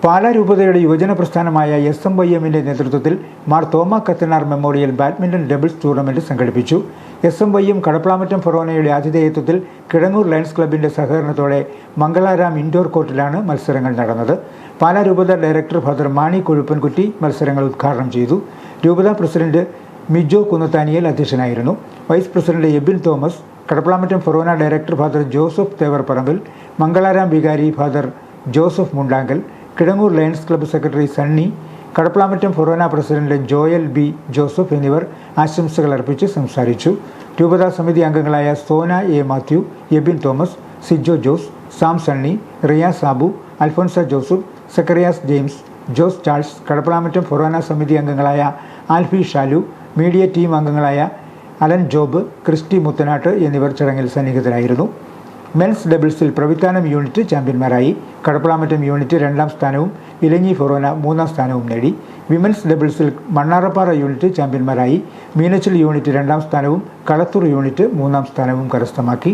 പാലാ രൂപതയുടെ യുവജന പ്രസ്ഥാനമായ SMYM-ന്റെ നേതൃത്വത്തിൽ മാർ തോമ കത്തനാർ മെമ്മോറിയൽ ബാഡ്മിന്റൺ ഡബിൾസ് ടൂർണമെന്റ് സംഘടിപ്പിച്ചു. SMYM കടപ്ലാമറ്റം ഫൊറോനയുടെ ആതിഥേയത്വത്തിൽ കിഴങ്ങൂർ ലയൺസ് ക്ലബിന്റെ സഹകരണത്തോടെ മംഗളാരാം ഇൻഡോർ കോർട്ടിലാണ് മത്സരങ്ങൾ നടന്നത്. പാലാ രൂപത ഡയറക്ടർ ഫാദർ മാണി കൊഴുപ്പൻകുറ്റി മത്സരങ്ങൾ ഉദ്ഘാടനം ചെയ്തു. രൂപത പ്രസിഡന്റ് മിജോ കുന്നത്താനിയൽ അധ്യക്ഷനായിരുന്നു. Vice president Abin Thomas, Kadaplamattam forane director father Joseph Thevarparambil, Mangalaram വികാരി father Joseph Mundankal, Kizhangoor lions club secretary Sunny, Kadaplamattam forane president Joel B Joseph എന്നിവർ ആശംസകൾ അർപ്പിച്ച് സംസാരിച്ചു. രൂപതാ സമിതി അംഗങ്ങളായ സോന എ മാത്യു, എബിൻ തോമസ്, സിജോ ജോസ്, സാം സണ്ണി, റിയ സാബു, അൽഫോൻസ ജോസഫ്, സക്കറിയാസ് ജെയിംസ്, ജോസ് ചാൾസ്, കടപ്ലാമറ്റം ഫൊറോന സമിതി അംഗങ്ങളായ ആൽഫി ഷാലു, മീഡിയ ടീം അംഗങ്ങളായ അലൻ ജോബ്, ക്രിസ്റ്റി മുത്തനാട്ട് എന്നിവർ ചടങ്ങിൽ സന്നിഹിതരായിരുന്നു. മെൻസ് ഡബിൾസിൽ പ്രവിത്താനം യൂണിറ്റ് ചാമ്പ്യന്മാരായി. കടപ്ലാമറ്റം യൂണിറ്റ് 2ാം സ്ഥാനവും ഇലഞ്ഞി ഫൊറോന 3ാം സ്ഥാനവും നേടി. വിമൻസ് ഡബിൾസിൽ മണ്ണാറപ്പാറ യൂണിറ്റ് ചാമ്പ്യന്മാരായി. മീനച്ചിൽ യൂണിറ്റ് 2ാം സ്ഥാനവും കളത്തൂർ യൂണിറ്റ് 3ാം സ്ഥാനവും കരസ്ഥമാക്കി.